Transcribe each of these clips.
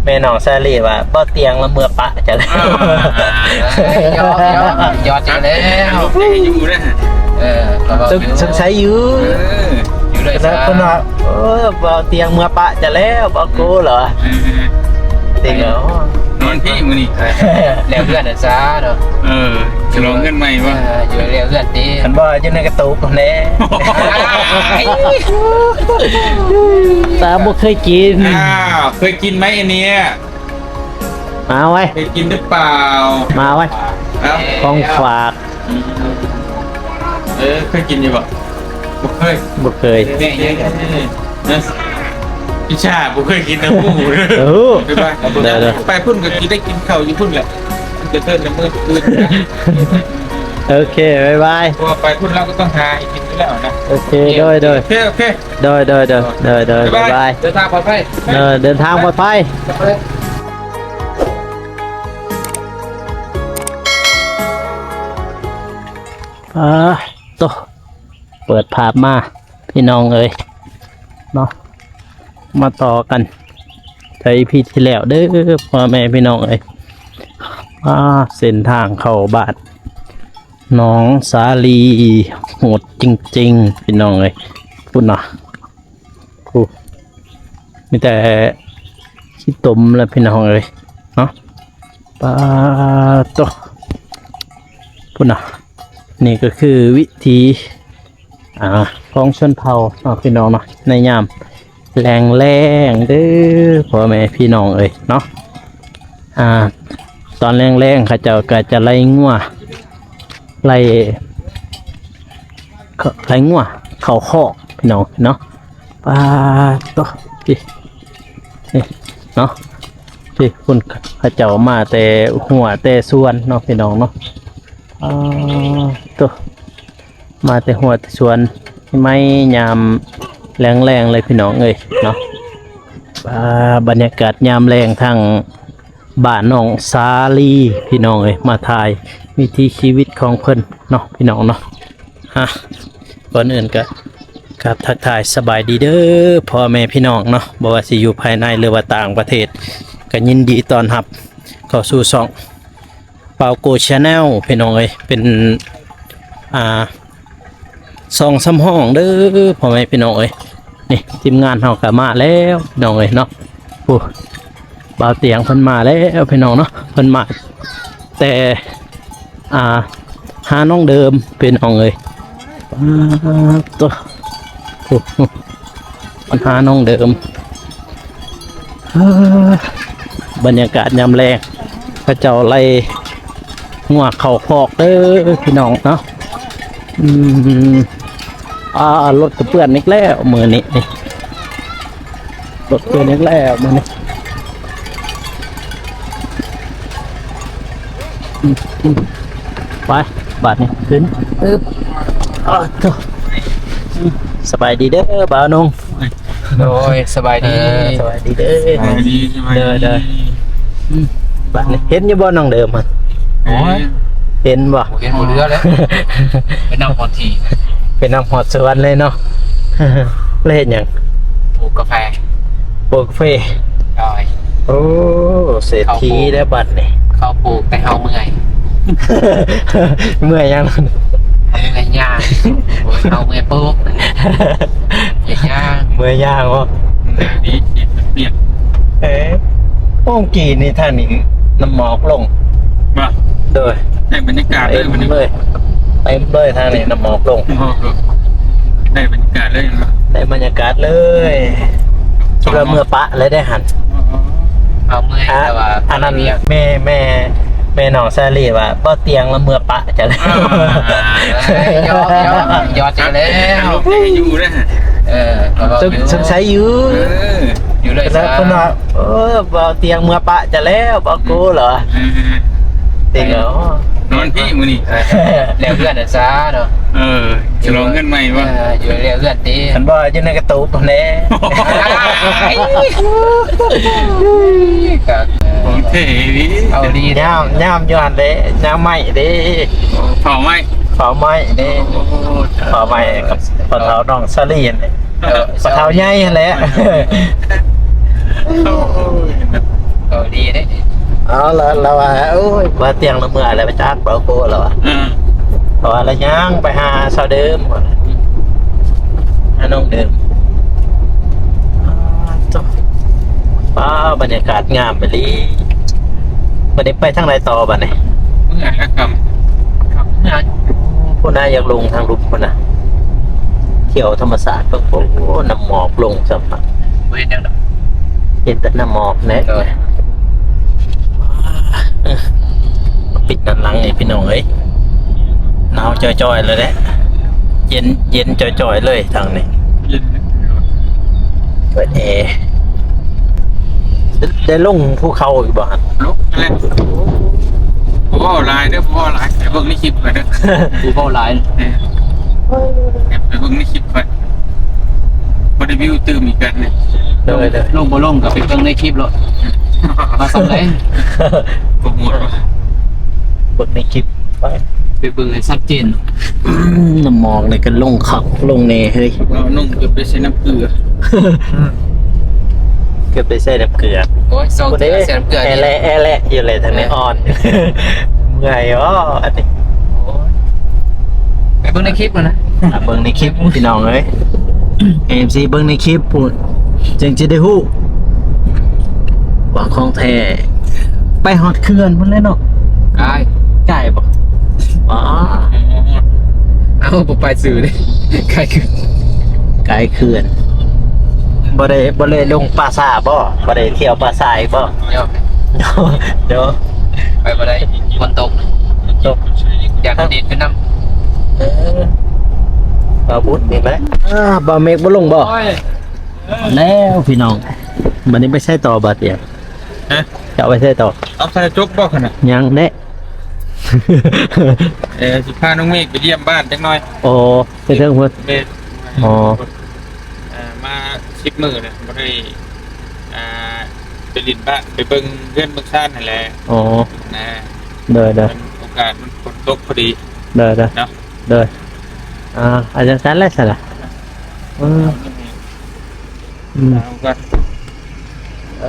แม่น้องซาลีว่าบ่เตียงละเมื่อปะจะแล้ว ยอดจังแล้ว ลูกอยู่นะฮะ สงสัยอยู่ อยู่เลย แล้วคนว่าบ่เตียงเมื่อปะจะแล้วบ่กูเหรอจริงเหรอน อนพี่มือนี่ แล้วเพื่อนอ่ะซะเนาะ ฉลองเงินใหม่วะ อยู่แล้วเพื่อนตี คันบ่อยู่ในกระตุกแน่ตาบ่เคยกิน เคยกินไหมอันเนี้ย มาไว้ เคยกินหรือเปล่า มาไว้ ครับ ของฝาก เคยกินอยู่ป่ะบุเคย บ่เคย นะพี่ชาบุเคยกินนะผู้ ไปพุ่นก็กินได้กินข้าวอยู่พุ่นแหละจะเทิดในมือคืน โอเคบ๊ายบาย พอไปพุ่นเราก็ต้องหาอีกกินแล้วนะ โอเคโดย โอเค บ๊ายบาย เดินทางปลอดภัย เดินทางปลอดภัยตัวเปิดภาพมาพี่น้องเอ้ยเนาะมาต่อกันใช้พี่ที่แล้วเด้อพ่อแม่พี่น้องเอ้ยเส้นทางเข้าบ้านน้องสาลีโหดจริงๆพี่น้องเอ้ยพูดนะพูดมีแต่ขี้ตมแล้วพี่น้องเอ้ยเนาะปลาตัวพูดนะนี่ก็คือวิธีของชนเผ่าพี่น้องเนาะในยามแรงเด้อพ่อแม่พี่น้องเอ้ยเนาะตอนแรงเขาเจ้าก็จะไล่งัวไล่งัวเข่าคอกพี่น้องเนาะปลาตัวพี่เนาะพี่คุณเขาเจ้ามาแต่หัวแต่ส่วนเนาะพี่น้องเนาะตัวมาแต่หัวแต่ส่วนไม่ยามแรงเลยพี่น้องเอ้ยเนาะบรรยากาศยามแรงทางบ้านน้องสาลีพี่น้องเอ้ยมาถ่ายวิถีชีวิตของเพิ่นเนาะพี่น้องเนาะก่อนอื่นก็ครับทักทายสบายดีเด้อพ่อแม่พี่น้องเนาะบ่ว่าสิอยู่ภายในหรือว่าต่างประเทศก็ยินดีต้อนรับเข้าสู่ช่องเปาโกชาแนลพี่น้องเอ้ยเป็น2-3ห้องเด้อพ่อแม่พี่น้องเอ้ยนี่ทีมงานเฮาก็มาแล้วพี่น้องเอ้ยเนาะโอ้บ่าวเตียงเพิ่นมาแล้วพี่น้องเนาะเพิ่นมาแต่หาน้องเดิมพี่น้องเอ้ยตัวโอ้ปัญหาน้องเดิมบรรยากาศยามแรงพระเจ้าไล่งัวเข่าคอกเด้อพี่น้องเนาะรถกระเพื่อนนิกแล้วมือนี้นี่รถเพื่อนนิกแล้วมือนี้ไปบาทนี้ขึ้นตัวสบายดีเด้อบ่าวนง โดยสบายดี สบายดีเด้อ เดิน บาทนี้เห็นอยู่บ่น้องเดิมมันเห็นบ่ เห็นหมดเรือแล้วเป็นน้ำพอที เป็นน้ำหอดสวรรค์เลยเนาะ เล่นอย่าง ปลูกกาแฟ โปรกเฟ่ ดอย โอ้เศรษฐีได้บัตรนี่ เขาปลูกแต่เฮาเมื่อย เมื่อยยัง เมื่อยย่างเฮาเมื่อยปลูกย่าง เมื่อยย่างวะ ดีเปลี่ยน โป้งกี่นี่ท่านนี่น้ำหมอกลง มา โดย ได้บรรยากาศเล เต็ ย ม วันนี้ เลยเต็มเลยทางนี้น้ำหมอกลง ได้บรรยากาศเลย ได้บรรยากาศเลยเพื่อเมื่อปะเลยได้หัน เอาเมื่อยแต่ว่า อันนั้นแม่น้องซาลีว่าบ่เตียงละเมื่อปะจะแล้ว ยอดจังแล้ว ลูกอยู่นะฮะ สงสัยอยู่ อยู่เลย แล้วคนว่าบ่เตียงเมื่อปะจะแล้วบ่กูเหรอจริงเหรอน อนพี่มือนี่ แล้วเพื่อนอ่ะซะเนาะ ฉลองเงินใหม่วะ อยู่แล้วเพื่อนตี ฉันบ่อยู่ในกระตุกแน่ ของเทวี เอาดี ย่ามอยู่หั่นเด้ย่ามไม้เด้ เผาไหม เผาไม้เด้เผาไม้กับปะเทาน้องซาลีนปะเทาใหญ่หั่นแหละ เอาละเราว่าโอ้ยมาเตียงละเมื่ออะไรไปจักเบาโก้แล้วอ่ะเพราะว่าเราย่างไปหาชาวเดิมหาน้องเดิมป้าบรรยากาศงามไปเลยวันนี้ไปทางไหนต่อบ้านเนี่ย เมื่อแล้วครับเมื่อ คนน่าอยากลงทางลุกคนน่ะเที่ยวธรรมศาสตร์ก็โอ้น้ำหมอกลงสัมผัส เว้นยังไง เห็นแต่น้ำหมอกเนี่ยปิดด้านหลังไอ้พี่น้องเอ้ยหนาวจ่อยๆเลยแหละเย็นจ่อยๆเลยทางนี้ ยิน เปิดแอร์ได้ลงภูเขาอีกบ่ฮะ ลุกอะไรผมว่าลายเด้อผมว่าลายแต่เบิ่งในคลิปก่อนเด้อกูเฝ้าลายไปเบิ่งในคลิปก่อนบริวิวตื่มอีกกันเนี่ย เลย ลงบ่ลงกับไปเบิ่งในคลิปแล้วมาสำไรโปรโมทว่ะ เปิดในคลิปไป ไปเบิ่งให้ชัดเจน น้ำหมอกเลยก็ลงขักลงเนเฮ้ย เรานุ่งเกือบไปใช้น้ำเกลือ เกือบได้ใส่น้ำเกลือ โอ้ยซองเกลือใส่น้ำเกลือ แอร์แหละอยู่เลยทางนี้อ่อนเมื่อยวะอันนี้ ไปเบิ่งในคลิปแล้วนะ เบิ่งในคลิปพี่น้องเอ้ย AMC เบิ่งในคลิปพูดจึงจะได้ฮู้ว่าของแท้ไปฮอดเขื่อนพุ่นเลยเนาะ กาย ใกล้บ่อ๋อ เอาผมไปสื่อเลยกายคือ ไกลเขื่อนบ่ได้ลงปราสาทบ่ได้เที่ยวปราสาทบ่ เดี๋ยว เดี๋ยว ไปบ่ได้ฝนตก จบ อยากดีดขึ้นน้ำ บ่บุญนี่ไหมบ่เมฆบ่ลงบ่แล้วพี่น้องบัดนี้ไปใช้ต่อบัดเดียว ฮะ จะเอาไปใช้ต่อ เอาใส่จกบ่ขนาด ยังเด้ สิพาน้องเมฆไปเยี่ยมบ้านจังหน่อย โอ้ไปเทิงพุ่น เมฆ อ๋อ มา10 มื้อเนี่ยบ่ได้ไปลินบ้านไปเบิ่งเพื่อนเบิ่งซ่านนั่นแหละ อ๋อ นะ เด้อ มันโอกาสมันฝนตกพอดี เด้อ เนาะ เด้ออาจารย์สันแล้วซั่นล่ะอืม เอาก็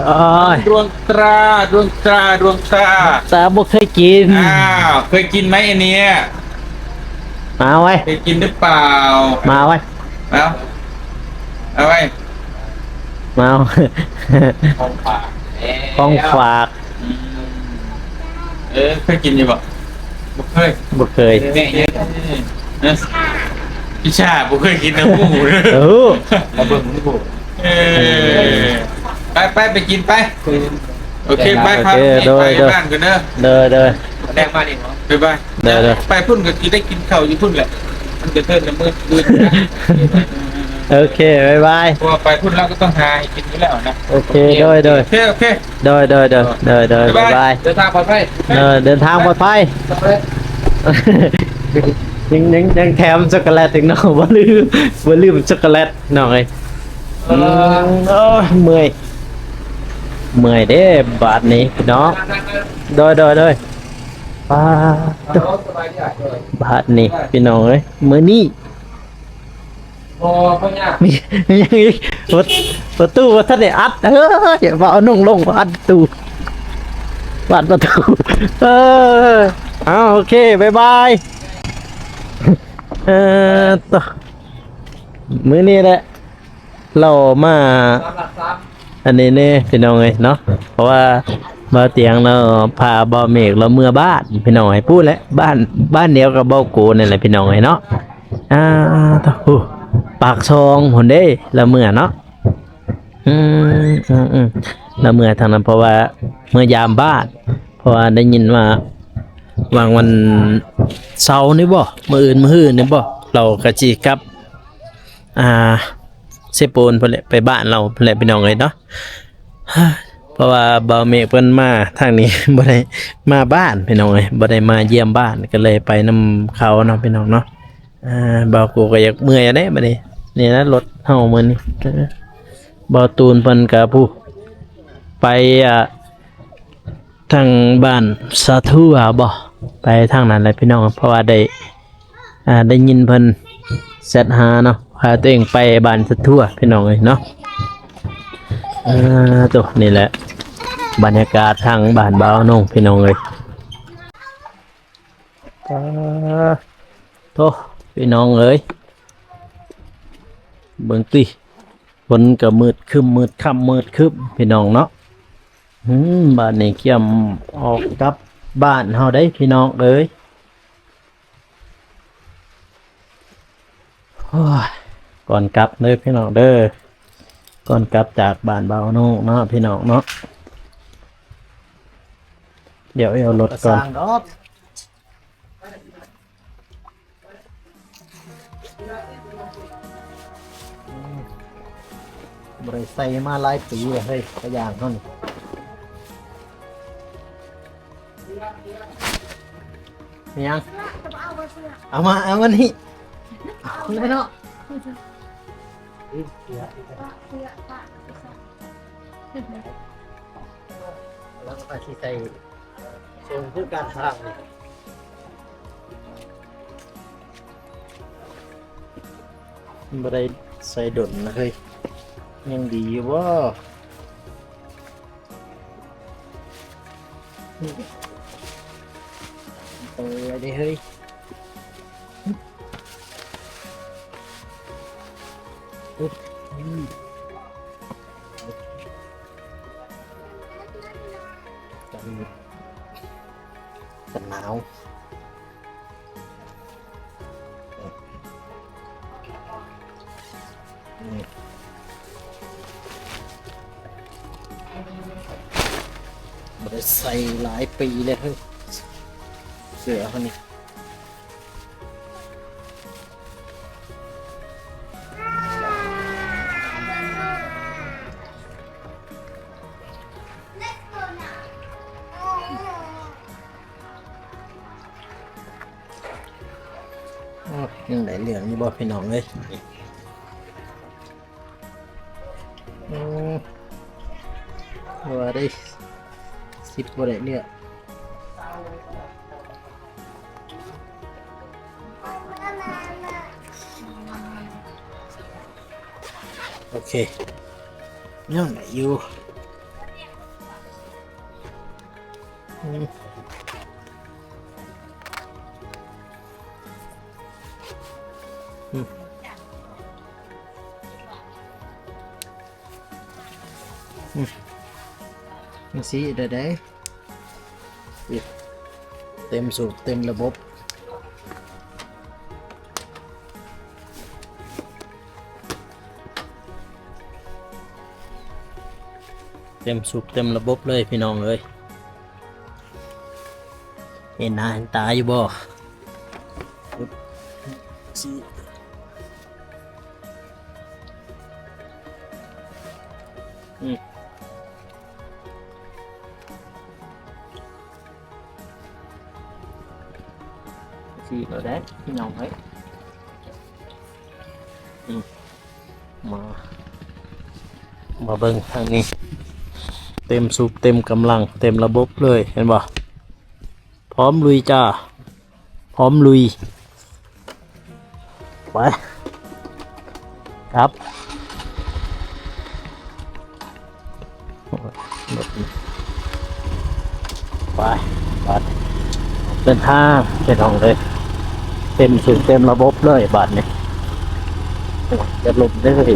โอ้ย ดวงตราดวงตราดวงตรา ตาบ่เคยกิน อ้าวเคยกินไหมอันเนี้ย มาไว้ เคยกินหรือเปล่า มาไว้ เอาไว้ มาเอา ของฝาก ของฝาก เคยกินอยู่บ่บ่เคย บ่เคย พี่ชาบ่เคยกินนะหมู เออ มาเบิ่งนี่ผม ไปกินไปโอเคไปครับไปบ้านกันเด้อ เด้อ แดงมาดิ ไป เด้อ ไปพุ่นก็กินได้กินข้าวอยู่พุ่นแหละมันจะเทินน้ำมืด โอเคบ๊ายบาย เพราะว่าไปพุ่นเราก็ต้องหาให้กินอยู่แล้วนะ โอเคเด้อ โอเค บ๊ายบาย เดินทางปลอดภัย เดินทางปลอดภัย ยังแถมช็อกโกแลตอีกเนาะบ่ลืมช็อกโกแลตหน่อยโอ้ยเมื่อยเด้บาทนี้พี่น้องโดยป้าบาทนี้พี่น้องเอ้ยมื้อนี้ โอ้พ่อเนี่ย มียังอีกประตูว่าท่านได้อัดอย่าว่าเอานุ่งลงอัดตู้อัดประตูเอาโอเคบ๊ายบายต่อมื้อนี้แหละเรามา อันนี้เนี่ยพี่น้องเอ้ยเนาะเพราะว่าบ่เตียงเราพาบ่เมฆเราเมื่อบ้านพี่น้องให้พูดแล้วบ้านเดียวกับบ่โกนี่แหละพี่น้องเอ้ยเนาะต่อปากซองหุ่นเด้ละเมื่อเนาะละเมื่อทางนั้นเพราะว่าเมื่อยามบ้านเพราะว่าได้ยินว่าวางวันเสาร์นี่บ่มื้ออื่นมื้ออื่นนี่บ่เราก็สิกลับเซโปนเพิ่นแหละไปบ้านเราเพิ่นแหละพี่น้องเอ้ยเนาะเพราะว่าบ่าวเมฆเพิ่นมาทางนี้ บ่ได้มาบ้านพี่น้องเอ้ยบ่ได้มาเยี่ยมบ้านก็เลยไปนำเขาเนาะพี่น้องเนาะบ่าวกูก็อยากเมื่อยอะเด้บัดนี้นี่นะรถเฮามื้อนี้บ่าวตูนเพิ่นก็ผู้ไปทางบ้านสาธุบ่ไปทางนั้นแหละพี่น้องเพราะว่าได้ยินเพิ่นเซตหาเนาะพาตัวเองไปบ้านสะทั่วพี่น้องเอ้ยเนาะตัวนี่แหละ บรรยากาศทางบ้านบ่าวนงพี่น้องเลยโตพี่น้องเอ้ยเบิ่งติฝนก็มืดครึ้มมืดค่ำมืดครึ้มพี่น้องเนาะบ้านนี้เกี่ยมออกกลับบ้านเฮาได้พี่น้องเอ้ยโอ้ยก่อนกลับเด้อพี่น้องเด้อก่อนกลับจากบ้านบ่าวนงเนาะพี่น้องเนาะเดี๋ยวเอารถก่อนบริใส่มาหลายปีเลยเฮ้ยกระยางเท่านี้มียังเอามานี่เอาเลยเนาะแล้วก็ที่ใส่ส่งเพื่อการทางนี่บริใส่ดนนะเฮ้ยยังดีว่าเปิดได้เฮ้ยกันหนาวบริใส่หลายปีเลยเฮ้ยเสือเขานี่ยังไหนเหลืองอยู่บ่พี่น้องเลยว่าได้10บ่ได้เนี่ยโอเคยังไหนอยู่นี่สิได้เต็มสูบเต็มระบบเต็มสูบเต็มระบบเลยพี่น้องเอ้ยเห็นหน้าเห็นตาอยู่บ่เราได้พี่น้องấyมาเบิ่งทางนี้เต็มสูบเต็มกำลังเต็มระบบเลยเห็นบ่พร้อมลุยจ้าพร้อมลุยไปครับไปเดินทางไปน้องเลยเต็มสูบเต็มระบบเลยบัดนี้จะหลบได้เลย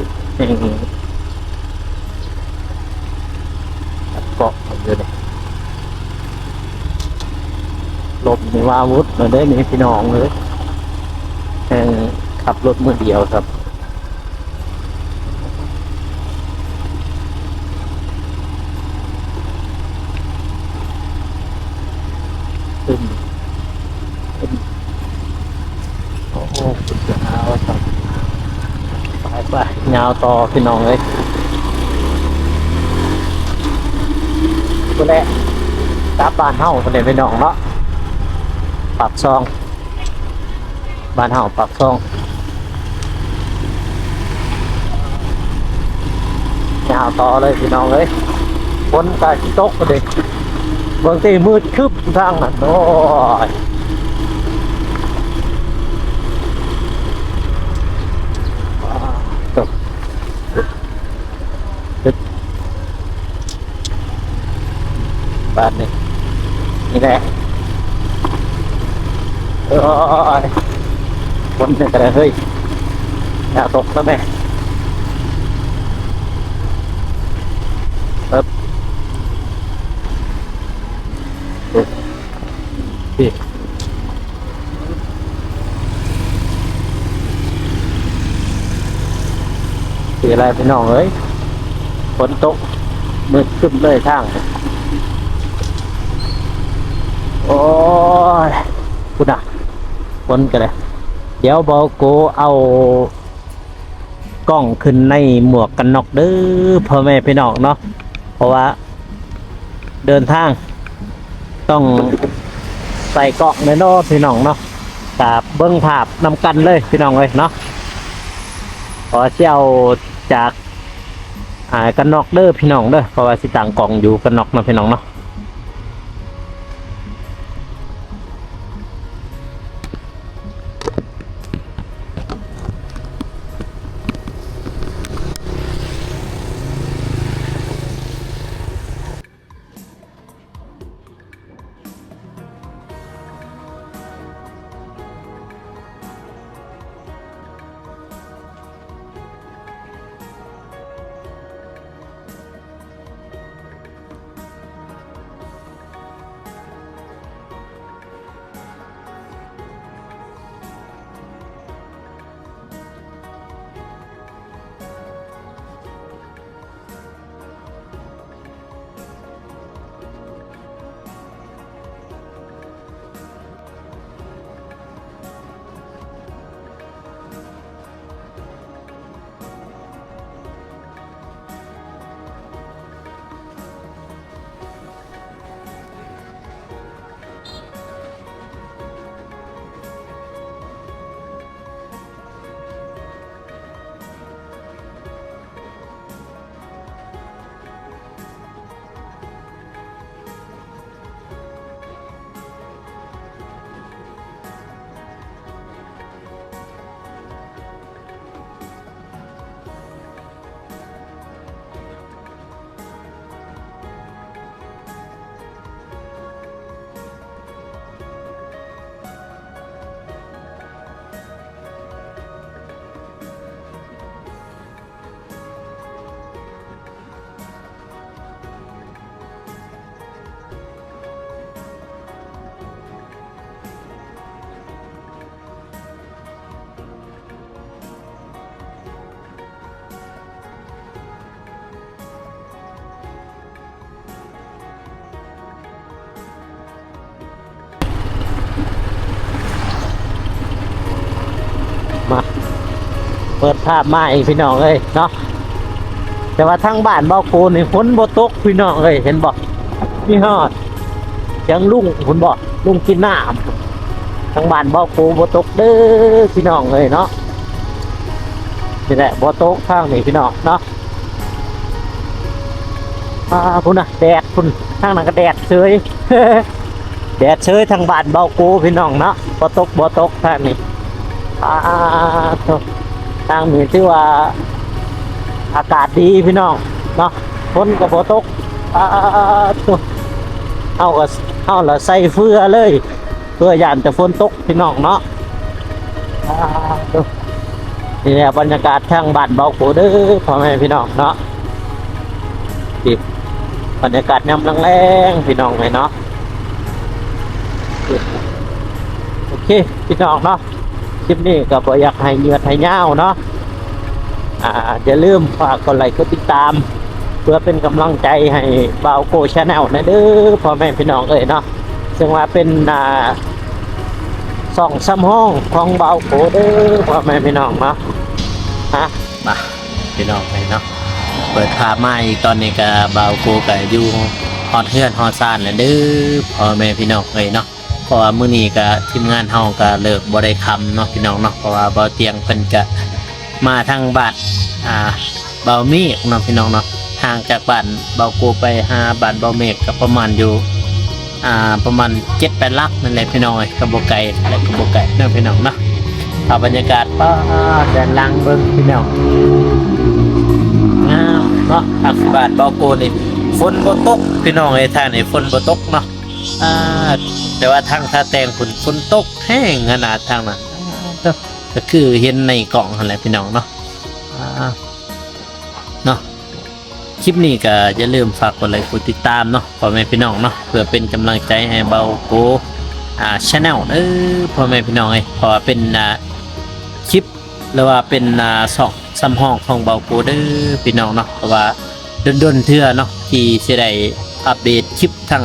เกาะอยู่เลยหลบในวาวุธมาได้ในพี่น้องเลยขับรถมือเดียวครับโอ้โหจะเอาครับไปยาวต่อพี่น้องเลยตัวแรกกลับบ้านเฮาคนเดียวพี่น้องเนาะปากซองบ้านเฮาปากซองยาวต่อเลยพี่น้องเลยฝนตาชิตกเลยบางทีมืดคึบทางนั้นโอ้ย บาทนี่แหละคนเนี่ยแต่เฮ้ยอย่าตกนะแม่พี่คืออะไรพี่น้องเอ้ยฝนตกมืดครึ้มเลยทางโอ้ยคุณอ่ะฝนกันเลยเดี๋ยวบอกโกเอากล้องขึ้นในหมวกกันน็อกเด้อพ่อแม่พี่น้องเนาะเพราะว่าเดินทางต้องใส่กล้องในโน้ตพี่น้องเนาะกับเบิ้งภาพนำกันเลยพี่น้องเลยเนาะขอเชี่ยวจากกันน็อกเด้อพี่น้องเด้อเพราะว่าสิต่างกล่องอยู่กันน็อกนะพี่น้องเนาะมาเปิดภาพมาอีกพี่น้องเลยเนาะแต่ว่าทั้งบ้านบ่อโกนี่ฝนบ่ตกพี่น้องเลยเห็นบ่พี่ฮอดยังลุงฝนบ่ลุงกินน้ำทั้งบ้านบ่อโกบ่ตกเด้อพี่น้องเลยเนาะนี่แหละบ่ตกข้างนี่พี่น้องเนาะพุ่นน่ะแดดพุ่นทางนั้นก็แดดเฉย แดดเฉยทางบ้านบ่อโกพี่น้องเนาะบ่ตกทางนี้ทางนี้ชื่อว่าอากาศดีพี่น้องเนาะฝนก็บ่ตกเอาละใส่เฟือเลยเพื่อย่านแต่ฝนตกพี่น้องเนาะนี่แหละบรรยากาศทางบ้านเบาโขเด้อพ่อแม่พี่น้องเนาะบรรยากาศยามแรงๆพี่น้องเลยเนาะโอเคพี่น้องเนาะคลิปนี้ก็บ่อยากให้เยือดให้ยาวเนาะอย่าลืมฝากกดไลค์กดติดตามเพื่อเป็นกำลังใจให้เบาโกชาแนลนะเด้อพ่อแม่พี่น้องเอ้ยเนาะซึ่งว่าเป็นส่องซ้ำห้องของเบาโกเด้อพ่อแม่พี่น้องเนาะมาพี่น้องเลยเนาะเปิดภาพมาอีกตอนนี้ก็เบาโกก็อยู่ฮอดเฮือนฮอดซ่านแล้วเด้อพ่อแม่พี่น้องเอ้ยเนาะเพราะว่ามื้อนี้ก็ทีมงานเฮาก็เลิกบ่ได้ค่ำเนาะพี่น้องเนาะเพราะว่าเบาเตียงเพิ่นก็มาทางบ้านเบาเมฆเนาะพี่น้องเนาะห่างจากบ้านเบาโกไปหาบ้านเบาเมฆก็ประมาณอยู่ประมาณ 7-8 ลักนั่นแหละพี่น้องก็บ่ไกลและก็บ่ไกลเนาะพี่น้องเนาะเอาบรรยากาศป้าแดนลังเบิ่งพี่น้องงามเนาะทางบ้านเบาโกนี่ ฝนบ่ตกพี่น้องไอ้ท่านไอ้ฝนบ่ตกเนาะแต่ว่าทางท่าแตงฝนตกแห้งขนาดทางนั้นก็คือเห็นในกล่องนั่นแหละพี่น้องเนาะเนาะคลิปนี้ก็อย่าลืมฝากกดไลค์กดติดตามเนาะพ่อแม่พี่น้องเนาะเพื่อเป็นกำลังใจให้เบาโกchannel พ่อแม่พี่น้องเพราะว่าเป็นคลิปหรือว่าเป็นสองซ้ำห้องของเบาโกพี่น้องเนาะเพราะว่าดนเทื่อเนาะที่สิได้อัปเดตคลิปทาง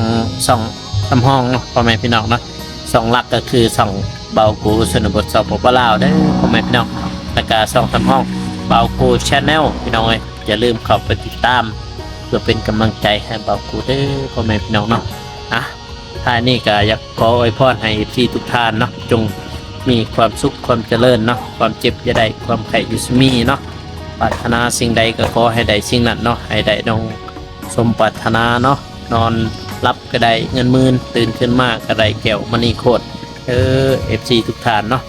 สองซ้ำห้องเนาะพ่อแม่พี่น้องเนาะสองหลักก็คือสองเบาโกชนบทสปปลาวพ่อแม่พี่น้องแล้วก็สองซ้ำห้องเบาโก channel พี่น้องอย่าลืมเข้าไปติดตามเพื่อเป็นกำลังใจให้เบาโกพ่อแม่พี่น้องเนาะท้ายนี้ก็อยากขออวยพรให้พี่ทุกท่านเนาะจงมีความสุขความเจริญเนาะความเจ็บอย่าได้ความไข้อยู่สมีเนาะปรารถนาสิ่งใดก็ขอให้ได้สิ่งนั้นเนาะให้ได้น้องสมปรารถนาเนาะนอนรับก็ได้เงินหมื่นตื่นขึ้นมาก็ได้แก้วมณีโคตรFC ทุกท่านเนาะ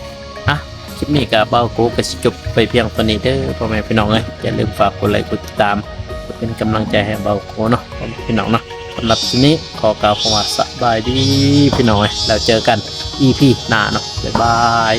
คลิปนี้ก็เบาโกก็สิจบไปเพียงเท่านี้พ่อแม่พี่น้องอย่าลืมฝากกดไลค์กดติดตามเป็นกำลังใจให้เบาโกเนาะพี่น้องเนาะสำหรับทีนี้ขอกล่าวคำว่าสบายดีพี่น้อยแล้วเจอกัน EP หน้าเนาะบ๊ายบาย